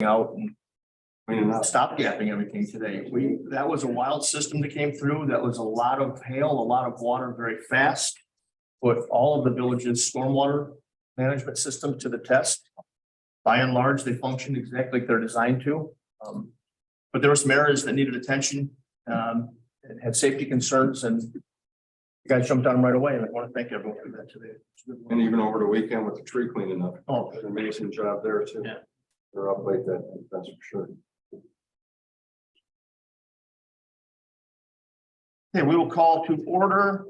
out and stop gapping everything today. That was a wild system that came through. That was a lot of hail, a lot of water very fast. Put all of the village's stormwater management system to the test. By and large, they functioned exactly like they're designed to. But there were some areas that needed attention, and had safety concerns, and you guys jumped on them right away. And I want to thank everyone for that today. And even over the weekend with the tree cleaning up. Oh, An amazing job there too. Yeah. They're up late that's for sure. okay, we will call to order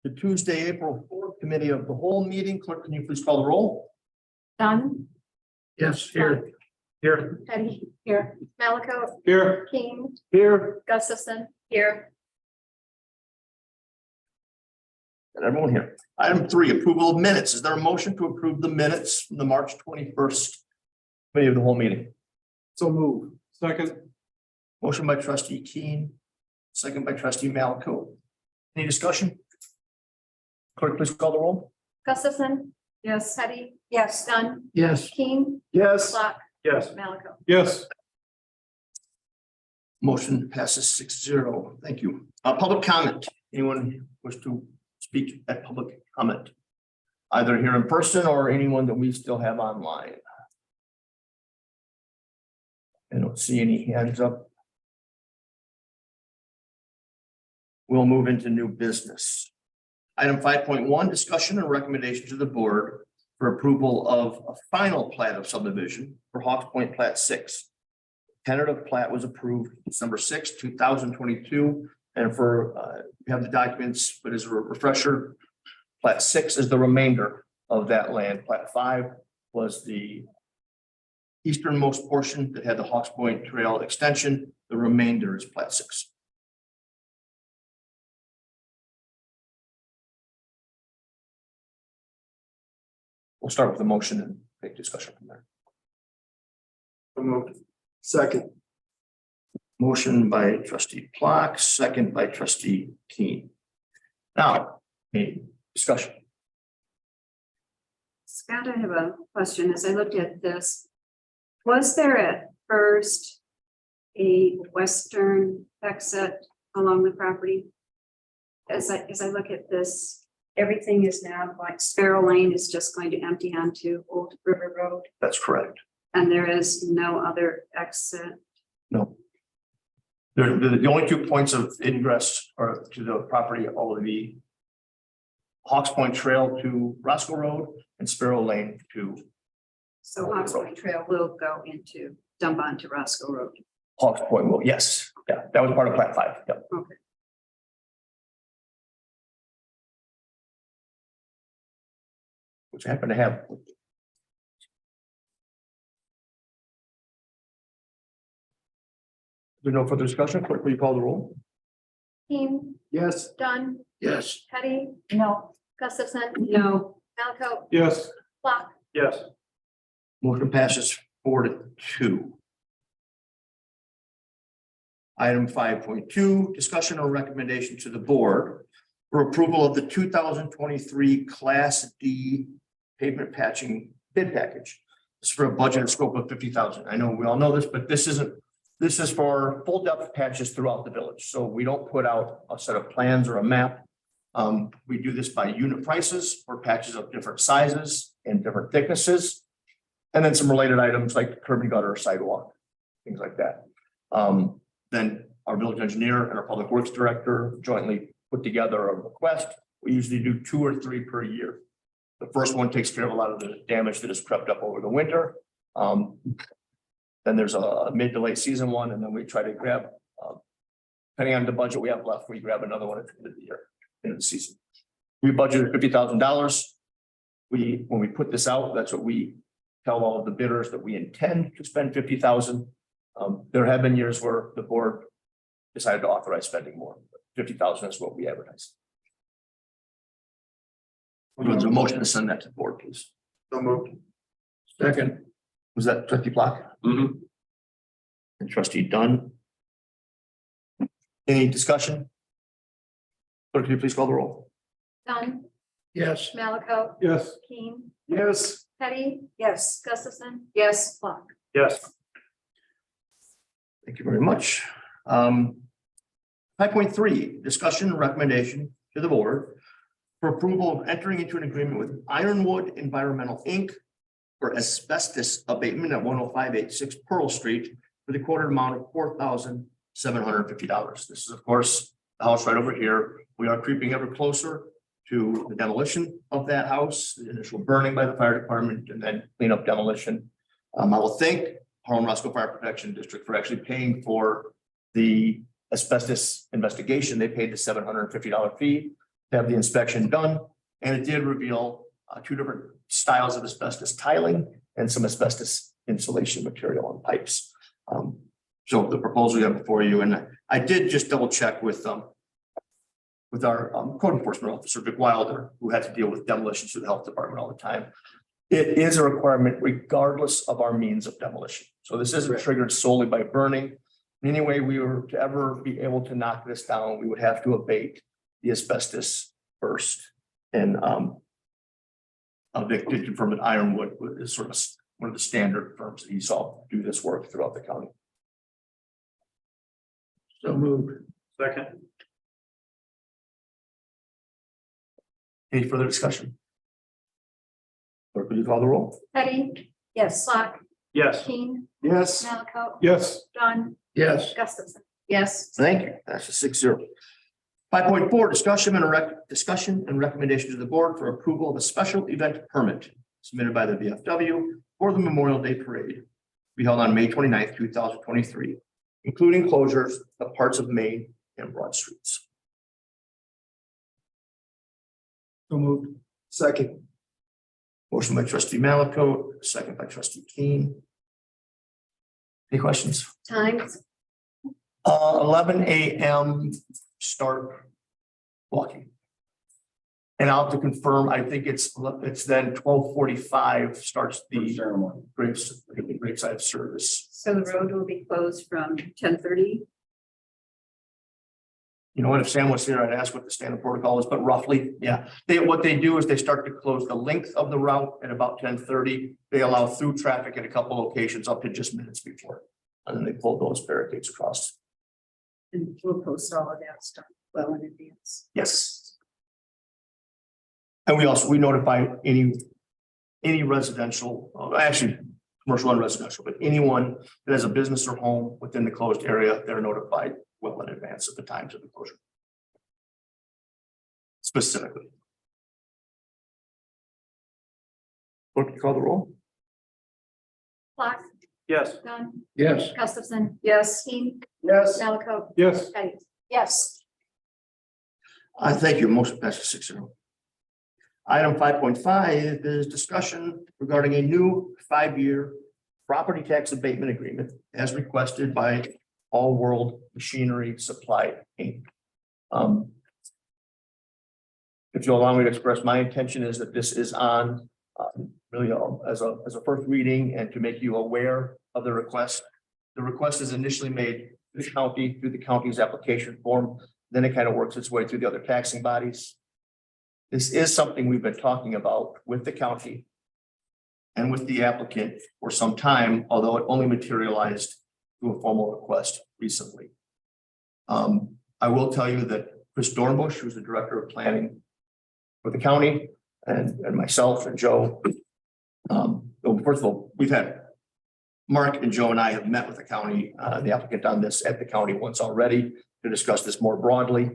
the Tuesday, April 4th Committee of the Whole meeting. Clerk, can you please call the roll? Dunn, Yes, here. Here. Petty, here, Malaco, Here. King, Here. Gustafson, here. And everyone here. Item 3, approval of minutes. Is there a motion to approve the minutes from the March 21st Committee of the Whole meeting? So move. Second. Motion by trustee Keen, second by trustee Malco. Any discussion? Clerk, please call the roll. Gustafson, Yes. Petty, Yes. Dunn, Yes. King, Yes. Block, Yes. Malaco. Yes. Motion passes 6-0. Thank you. Public comment. Anyone wish to speak at public comment? Either here in person or anyone that we still have online. I don't see any hands up. We'll move into new business. Item 5.1, discussion and recommendation to the board for approval of a final plat of subdivision for Hawks Point Plat 6. Tentative plat was approved December 6, 2022. And for, we have the documents, but as a refresher, Plat 6 is the remainder of that land. Plat 5 was the easternmost portion that had the Hawks Point Trail extension. The remainder is Plat 6. We'll start with the motion and make discussion from there. So moved. Second. Motion by trustee Plock, second by trustee Keen. Now, any discussion? Scott, I have a question. As I looked at this, was there at first a western exit along the property? As I look at this, everything is now like Sparrow Lane is just going to empty onto Old River Road, That's correct. and there is no other exit. No. The only 2 points of ingress are to the property, all of the Hawks Point Trail to Roscoe Road and Sparrow Lane to So Hawks Point Trail will go into dump onto Roscoe Road. Hawks Point. Well, yes, yeah, that was part of Plat 5. Yep. Okay. Which I happen to have. There's no further discussion. Clerk, will you call the roll? King, Yes. Dunn, Yes. Petty, No. Gustafson, No. Malaco, Yes. Block, Yes. Motion passes 4-2. Item 5.2, discussion or recommendation to the board for approval of the 2023 Class D pavement patching bid package. This is for a budget and scope of $50,000. I know we all know this, but this is for full depth patches throughout the village. So we don't put out a set of plans or a map. We do this by unit prices for patches of different sizes and different thicknesses. And then some related items like curb and gutter, sidewalk, things like that. Then our village engineer and our public works director jointly put together a request. We usually do 2 or 3 per year. The first one takes care of a lot of the damage that has crept up over the winter. Then there's a mid to late season one, and then we try to grab, depending on the budget we have left, we grab another one at the end of the year, end of the season. We budgeted $50,000. When we put this out, that's what we tell all of the bidders, that we intend to spend $50,000. There have been years where the board decided to authorize spending more. 50,000 is what we advertise. There's a motion to send that to the board, please. So moved. Second. Was that trustee Block Mm-hmm. and trustee Dunn? Any discussion? Clerk, can you please call the roll? Dunn, Yes. Malaco, Yes. King, Yes. Petty, Yes. Gustafson, Yes. Block. Yes. Thank you very much. 5.3, discussion and recommendation to the board for approval of entering into an agreement with Ironwood Environmental Inc. for asbestos abatement at 10586 Pearl Street for the quoted amount of $4,750. This is, of course, the house right over here. We are creeping ever closer to the demolition of that house, the initial burning by the fire department, and then cleanup demolition. I will thank Harlem Roscoe Fire Protection District for actually paying for the asbestos investigation. They paid the $750 fee to have the inspection done, and it did reveal two different styles of asbestos tiling and some asbestos insulation material on pipes. So the proposal you have before you, and I did just double check with our code enforcement officer, Vic Wilder, who had to deal with demolitions through the health department all the time. It is a requirement regardless of our means of demolition. So this isn't triggered solely by burning. Any way we were to ever be able to knock this down, we would have to abate the asbestos first. And Vic did confirm that Ironwood is sort of one of the standard firms that he saw do this work throughout the county. So moved. Second. Any further discussion? Clerk, will you call the roll? Petty, Yes. Flock, Yes. King, Yes. Malaco, Yes. Dunn, Yes. Gustafson. Yes. Thank you. That's a 6-0. 5.4, discussion and recommendation to the board for approval of a special event permit submitted by the VFW for the Memorial Day Parade to be held on May 29th, 2023, including closures of parts of Main and Broad Streets. So moved. Second. Motion by trustee Malaco, second by trustee Keene. Any questions? Times, 11 a.m. start walking. And I'll have to confirm, I think it's then 12:45 starts the Ceremony. graveside service. So the road will be closed from 10:30. You know what, if Sam was here, I'd ask what the standard protocol is, but roughly, yeah. What they do is they start to close the length of the route at about 10:30. They allow through traffic at a couple locations up to just minutes before. And then they pull those barricades across. And we'll post all of that stuff well in advance. Yes. And we notify any residential, actually, commercial and residential, but anyone that has a business or home within the closed area, they're notified well in advance of the times of the closure. Specifically. Clerk, you call the roll? Flock, Yes. Dunn, Yes. Gustafson, Yes. King, Yes. Malaco, Yes. Petty. Yes. I thank you. Motion passes 6-0. Item 5.5 is discussion regarding a new 5-year property tax abatement agreement as requested by All World Machinery Supply Inc. If you'll allow me to express, my intention is that this is on really as a first reading and to make you aware of the request. The request is initially made to the county through the county's application form. Then it kind of works its way through the other taxing bodies. This is something we've been talking about with the county and with the applicant for some time, although it only materialized to a formal request recently. I will tell you that Chris Dornbush, who's the director of planning for the county, and myself and Joe. First of all, we've had Mark and Joe and I have met with the county, the applicant on this at the county once already to discuss this more broadly,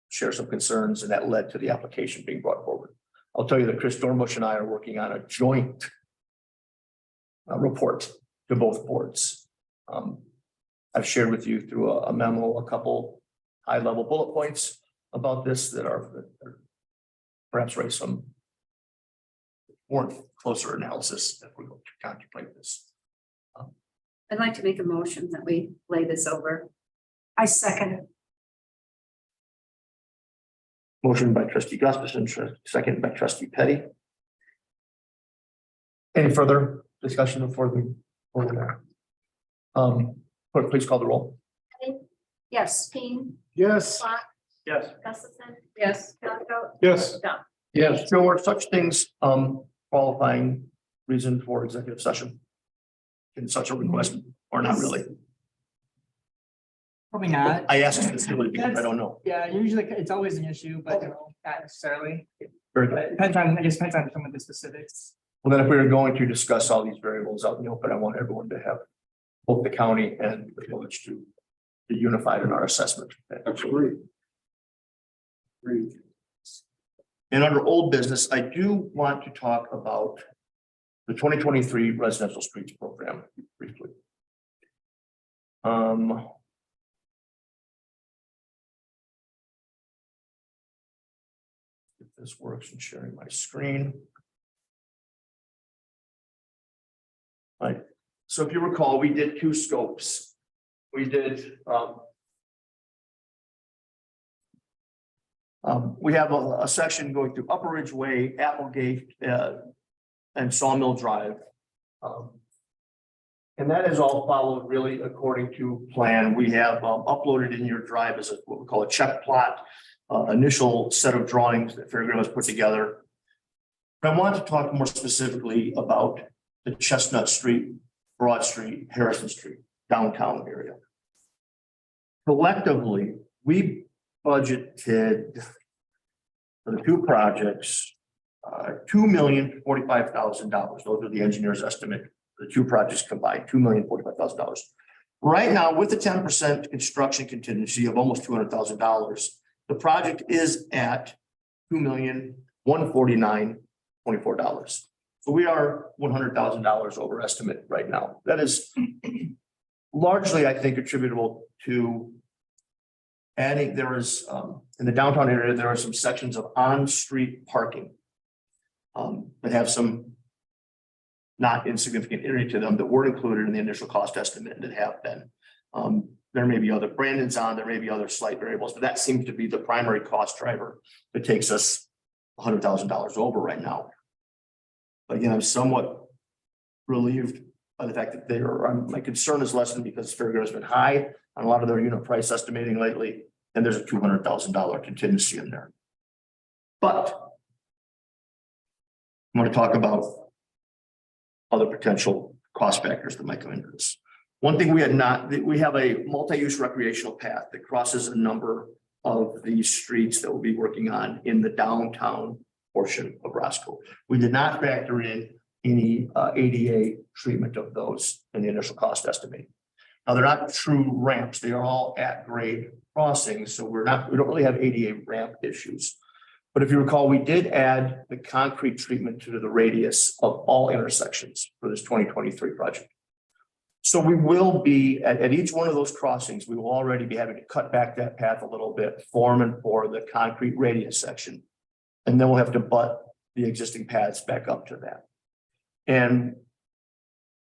share some concerns, and that led to the application being brought forward. I'll tell you that Chris Dornbush and I are working on a joint report to both boards. I've shared with you through a memo, a couple high-level bullet points about this that are perhaps raise some more closer analysis if we go to contemplate this. I'd like to make a motion that we lay this over. I second it. Motion by trustee Gustafson, second by trustee Petty. Any further discussion before the clerk, please call the roll. Petty, Yes. King, Yes. Flock, Yes. Gustafson, Yes. Malaco, Yes. Dunn. Yes. There were such things, qualifying reason for executive session. in such a request or not really? Probably not. I asked specifically because I don't know. Yeah, usually it's always an issue, but not necessarily. Very But good. it depends on, I guess, depends on some of the specifics. Well, then if we were going to discuss all these variables out in the open, I want everyone to have both the county and the village to be unified in our assessment. Absolutely. Agreed. And under old business, I do want to talk about the 2023 residential streets program briefly. If this works and sharing my screen. Right, so if you recall, we did two scopes. We did, we have a section going through Upper Ridge Way, Applegate, and Sawmill Drive. And that is all followed really according to plan. We have uploaded in your drive as what we call a check plot, initial set of drawings that Fairground has put together. But I want to talk more specifically about the Chestnut Street, Broad Street, Harrison Street, downtown area. Collectively, we budgeted for the two projects, $2,045,000. Those are the engineer's estimate. The two projects combined, $2,045,000. Right now, with the 10% construction contingency of almost $200,000, the project is at $2,149,024. So we are $100,000 over estimate right now. That is largely, I think, attributable to adding, there is, in the downtown area, there are some sections of on-street parking that have some not insignificant area to them that weren't included in the initial cost estimate that have been. There may be other, Brandon's on, there may be other slight variables, but that seems to be the primary cost driver that takes us $100,000 over right now. Again, I'm somewhat relieved by the fact that they are, my concern is lessened because Fairground has been high on a lot of their unit price estimating lately, and there's a $200,000 contingency in there. But I'm going to talk about other potential cost factors that might come into this. One thing we have a multi-use recreational path that crosses a number of these streets that we'll be working on in the downtown portion of Roscoe. We did not factor in any ADA treatment of those in the initial cost estimate. Now, they're not true ramps. They are all at grade crossings. So we don't really have ADA ramp issues. But if you recall, we did add the concrete treatment to the radius of all intersections for this 2023 project. So we will be at each one of those crossings, we will already be having to cut back that path a little bit, for the concrete radius section. And then we'll have to butt the existing paths back up to that. And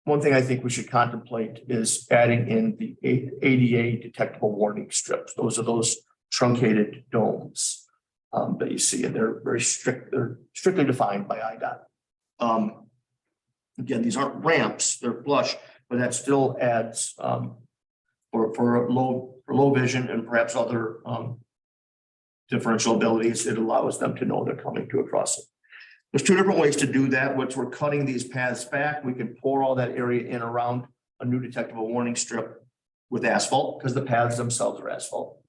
one thing I think we should contemplate is adding in the ADA detectable warning strips. Those are those truncated domes that you see, and they're very strict. They're strictly defined by IDOT. Again, these aren't ramps; they're flush, but that still adds for low vision and perhaps other differential abilities. It allows them to know they're coming to a crossing. There's two different ways to do that. Once we're cutting these paths back, we can pour all that area in around a new detectable warning strip with asphalt, because the paths themselves are asphalt.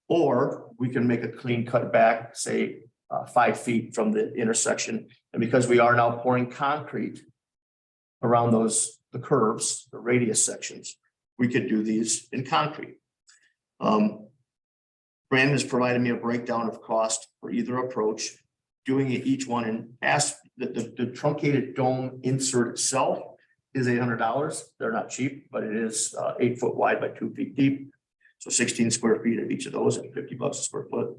Or we can make a clean cut back, say 5 feet from the intersection. And because we are now pouring concrete around the curves, the radius sections, we could do these in concrete. Brandon has provided me a breakdown of cost for either approach, doing it each one, and ask the truncated dome insert itself is $800. They're not cheap, but it is 8 foot wide by 2 feet deep. So 16 square feet of each of those at $50 a square foot.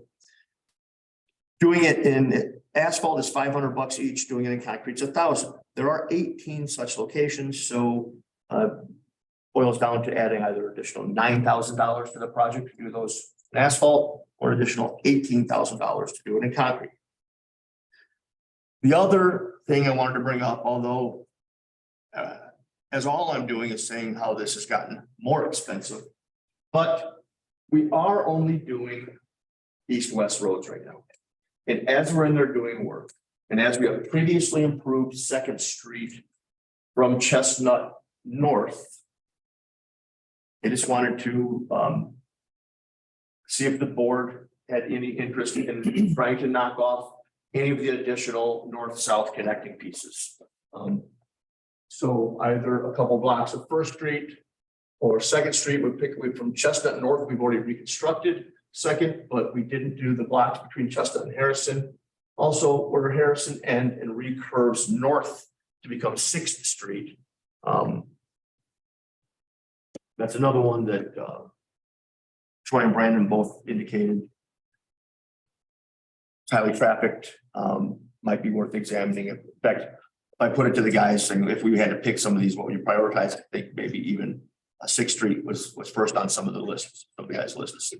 Doing it in asphalt is $500 each. Doing it in concrete is $1,000. There are 18 such locations, so boils down to adding either additional $9,000 to the project to do those in asphalt, or additional $18,000 to do it in concrete. The other thing I wanted to bring up, although as all I'm doing is saying how this has gotten more expensive, but we are only doing east-west roads right now. And as we're in there doing work, and as we have previously improved 2nd Street from Chestnut north. I just wanted to see if the board had any interest in trying to knock off any of the additional north-south connecting pieces. So either a couple blocks of First Street or Second Street would pick away from Chestnut North. We've already reconstructed Second, but we didn't do the blocks between Chestnut and Harrison. Also, where Harrison and recurves north to become Sixth Street. That's another one that Troy and Brandon both indicated. It's highly trafficked, might be worth examining. In fact, I put it to the guys saying if we had to pick some of these, what would you prioritize? I think maybe even Sixth Street was first on some of the lists, some of the guys' lists.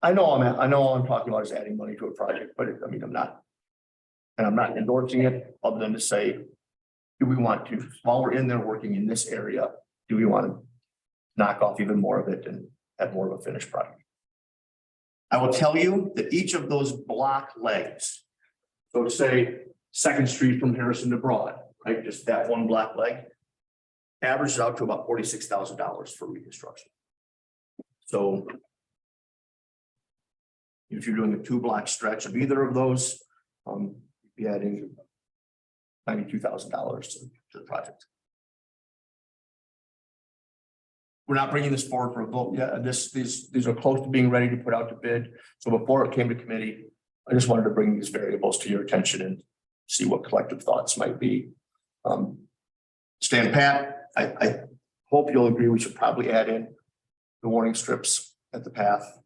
I know all I'm talking about is adding money to a project, but I mean, I'm not endorsing it other than to say, do we want to, while we're in there working in this area, do we want to knock off even more of it and have more of a finished product? I will tell you that each of those block legs, so to say Second Street from Harrison to Broad, right? Just that one block leg averages out to about $46,000 for reconstruction. So if you're doing a 2-block stretch of either of those, you'd be adding $92,000 to the project. We're not bringing this forward for a vote yet. These are close to being ready to put out to bid. So before it came to committee, I just wanted to bring these variables to your attention and see what collective thoughts might be. Stan Pat, I hope you'll agree we should probably add in the warning strips at the path.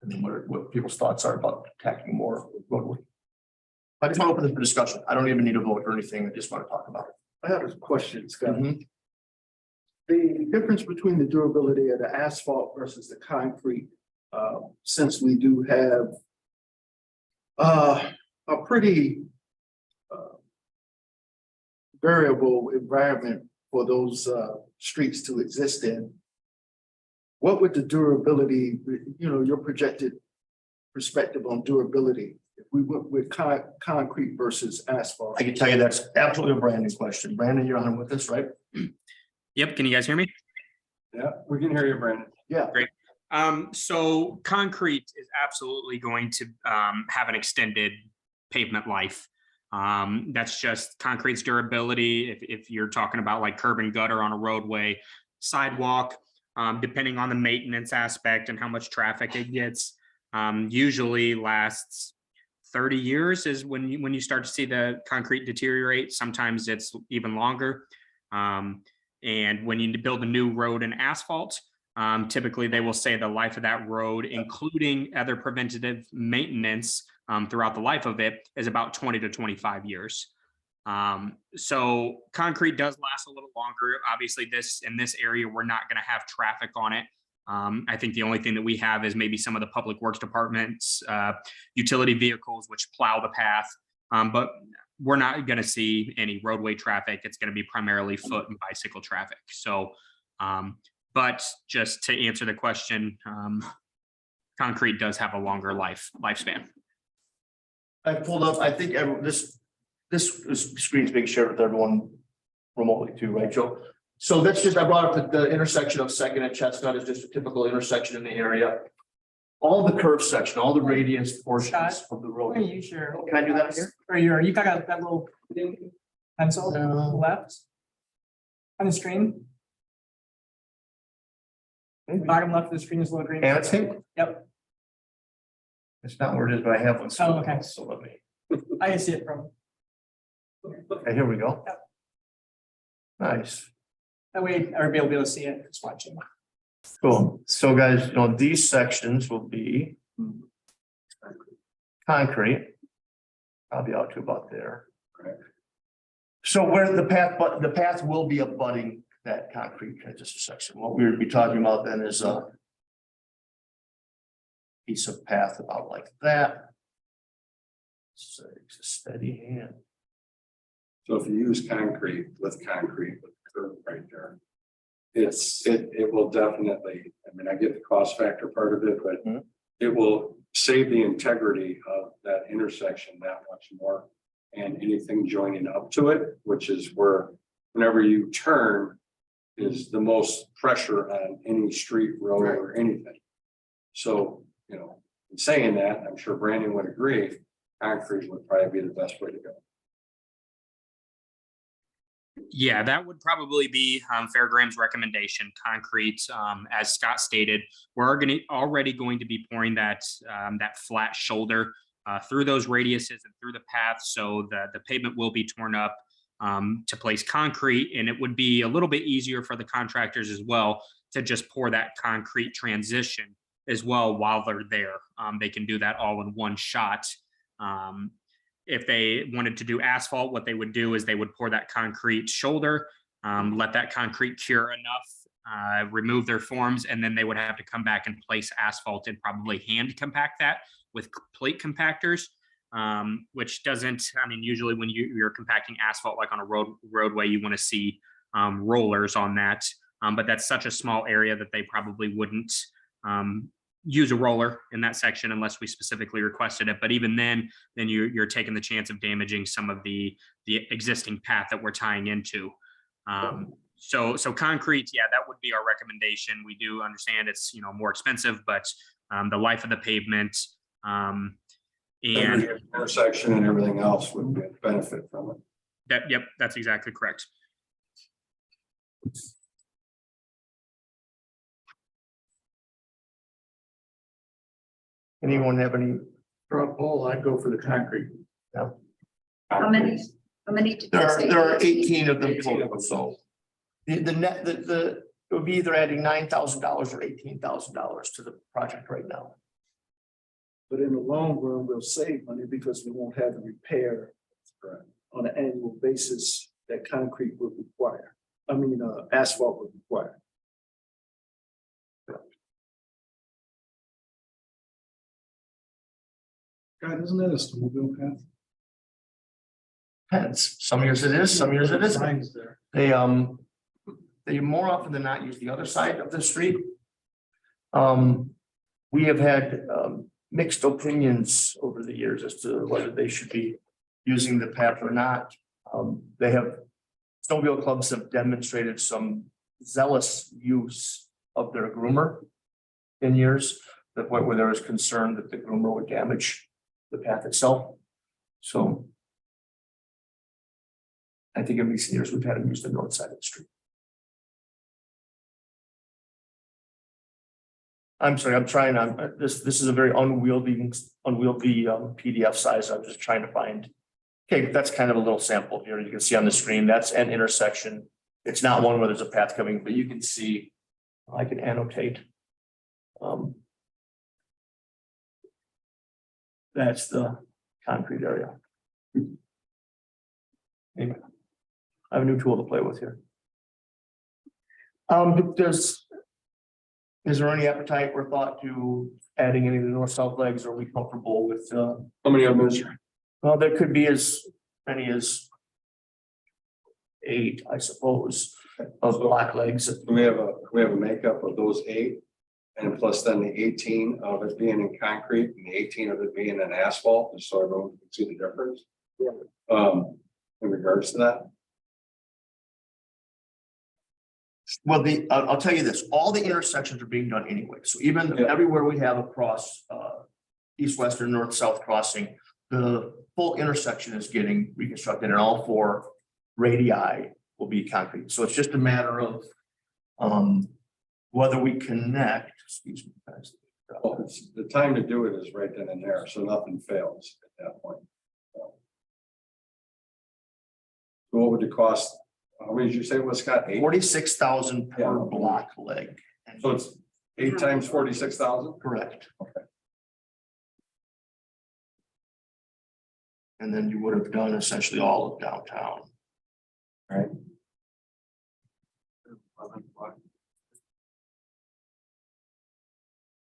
And then what people's thoughts are about attacking more roadway. I just want to open this for discussion. I don't even need a vote or anything. I just want to talk about it. I have a question, Scott. Mhm. The difference between the durability of the asphalt versus the concrete, since we do have a pretty variable environment for those streets to exist in, what would the durability, your projected perspective on durability, if we went with concrete versus asphalt? I can tell you that's absolutely a Brandon question. Brandon, you're on with this, right? Yep. Can you guys hear me? Yeah, we can hear you, Brandon. Yeah. Great. So concrete is absolutely going to have an extended pavement life. That's just concrete's durability. If you're talking about like curb and gutter on a roadway, sidewalk, depending on the maintenance aspect and how much traffic it gets, usually lasts 30 years is when you start to see the concrete deteriorate. Sometimes it's even longer. And when you build a new road in asphalt, typically they will say the life of that road, including other preventative maintenance throughout the life of it, is about 20 to 25 years. So concrete does last a little longer. Obviously, in this area, we're not going to have traffic on it. I think the only thing that we have is maybe some of the public works departments, utility vehicles, which plow the path. But we're not going to see any roadway traffic. It's going to be primarily foot and bicycle traffic. So, but just to answer the question, concrete does have a longer lifespan. I pulled up, I think this screen's being shared with everyone remotely too, right, Joe? So that's just, I brought up the intersection of Second and Chestnut is just a typical intersection in the area. All the curve section, all the radius portions Scott, of the road. Can you share? Can I do that here? Or you got that little pencil left on the screen? Bottom left of the screen is a little green. Annotate? Yep, It's not where it is, but I have one. Oh, okay. So let me, I can see it from, okay, here we go. Yep. Nice. that way everybody will be able to see it, just watching. Cool. So guys, these sections will be concrete. I'll be out to about there. So where the path will be abutting that concrete transition section. What we would be talking about then is a piece of path about like that. So it's a steady hand. So if you use concrete with the curb right there, it will definitely, I mean, I get the cost factor part of it, but Mhm. it will save the integrity of that intersection that much more. And anything joining up to it, which is where whenever you turn is the most pressure on any street, road, or anything. So, you know, in saying that, I'm sure Brandon would agree, concrete would probably be the best way to go. Yeah, that would probably be Fairgraham's recommendation, concrete. As Scott stated, we're already going to be pouring that flat shoulder through those radiuses and through the path, so the pavement will be torn up to place concrete, and it would be a little bit easier for the contractors as well to just pour that concrete transition as well while they're there. They can do that all in one shot. If they wanted to do asphalt, what they would do is they would pour that concrete shoulder, let that concrete cure enough, remove their forms, and then they would have to come back and place asphalt and probably hand compact that with plate compactors, which doesn't, I mean, usually when you're compacting asphalt, like on a roadway, you want to see rollers on that. But that's such a small area that they probably wouldn't use a roller in that section unless we specifically requested it. But even then you're taking the chance of damaging some of the existing path that we're tying into. So concrete, yeah, that would be our recommendation. We do understand it's, you know, more expensive, but the life of the pavement and Intersection and everything else would benefit from it. yep, that's exactly correct. Anyone have any? For a poll, I'd go for the concrete. How many did you say? There are 18 of them total, so. The net, it would be either adding $9,000 or $18,000 to the project right now. But in the long run, we'll save money because we won't have to repair on an annual basis that concrete would require. I mean, asphalt would require. God, isn't that a snowmobile path? Depends. Some years it is, some years it isn't. Signs there. They more often than not use the other side of the street. We have had mixed opinions over the years as to whether they should be using the path or not. Snowmobile clubs have demonstrated some zealous use of their groomer in years, to the point where there was concern that the groomer would damage the path itself. So I think in recent years, we've had them use the north side of the street. I'm sorry, I'm trying on, this is a very unwieldy PDF size. I'm just trying to find. Okay, that's kind of a little sample here. You can see on the screen, that's an intersection. It's not one where there's a path coming, but you can see, I can annotate. That's the concrete area. Anyway, I have a new tool to play with here. Is there any appetite or thought to adding any of the north-south legs? Are we comfortable with? How many of them is there? Well, there could be as many as 8, I suppose, of black legs. Can we have a makeup of those 8? And plus then the 18 of it being in concrete and the 18 of it being in asphalt, just so everyone can see the difference. In regards to that. Well, I'll tell you this, all the intersections are being done anyway. So even Yeah. everywhere we have a cross, east-west or north-south crossing, the full intersection is getting reconstructed and all 4 radii will be concrete. So it's just a matter of whether we connect, excuse me. Well, the time to do it is right then and there, so nothing fails at that point. So what would it cost? How many did you say it was, Scott? 8? 46,000 per Yeah. block leg. So it's 8 times 46,000? Correct. Okay. And then you would have done essentially all of downtown. Right.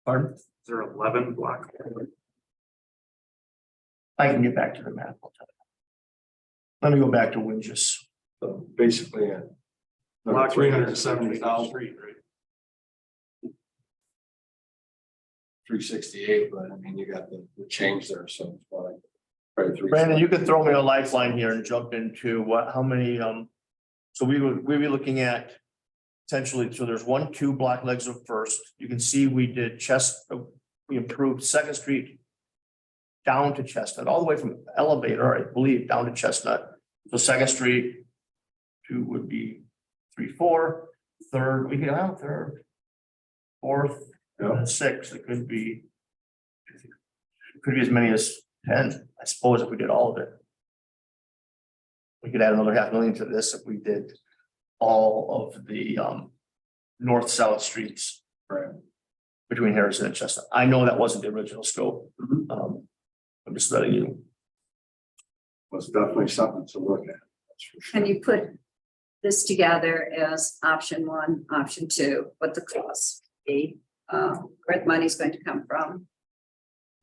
Pardon? Is there 11 block? I can get back to the map. Let me go back to Winges. So basically, Block 370,000, Street, right? 368, but I mean, you got the change there, so it's probably 3. Brandon, you could throw me a lifeline here and jump into how many So we'd be looking at potentially, so there's 2 block legs of First. You can see we did we improved Second Street down to Chestnut, all the way from Elevator, I believe, down to Chestnut. So Second Street, 2 would be 3, 4, third, we get out third, fourth, and 6, it could be as many as 10, I suppose, if we did all of it. We could add another 500,000 to this if we did all of the north-south streets. Right. Between Harrison and Chestnut. I know that wasn't the original scope. Mhm. I'm just letting you. Was definitely something to look at. That's for sure. Can you put this together as option 1, option 2, what the cost be, where the money's going to come from?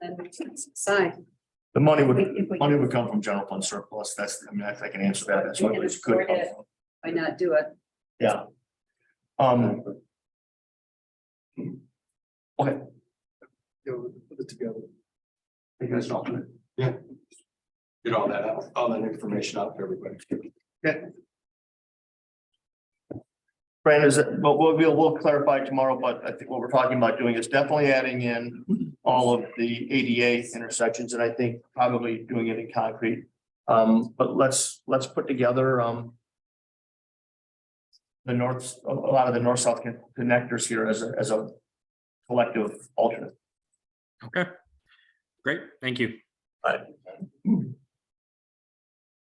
And we can decide. The money If we would come from general fund surplus. That's, I mean, I can answer that. That's what We can it's good. afford it. Why not do it? Yeah. Okay. You know, put it together. You guys know. Get all that out, all that information out to everybody. Brandon, is it, but we'll clarify tomorrow, but I think what we're talking about doing is definitely adding in all of the ADA intersections, and I think probably doing it in concrete. But let's put together, a lot of the north-south connectors here as a collective alternate. Okay. Great, thank you.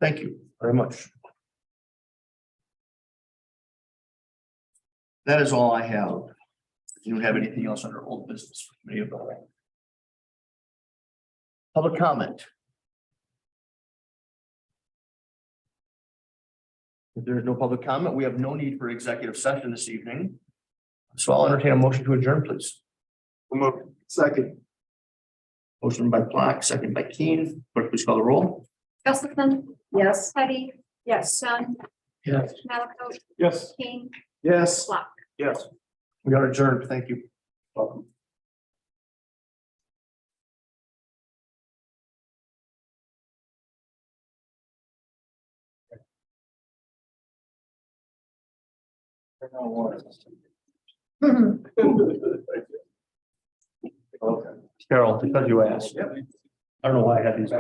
Thank you very much. That is all I have. If you have anything else under old business for me about it? Public comment. If there is no public comment, we have no need for executive session this evening. So I'll entertain a motion to adjourn, please. Second. Motion by Black, second by Keen. Clerk, please call the roll. Gustafson, Yes. Petty, Yes. Dunn, Yes. Malaco, Yes. King, Yes. Block. Yes. We are adjourned. Thank you. Welcome. Carol, because you asked. I don't know why I had these.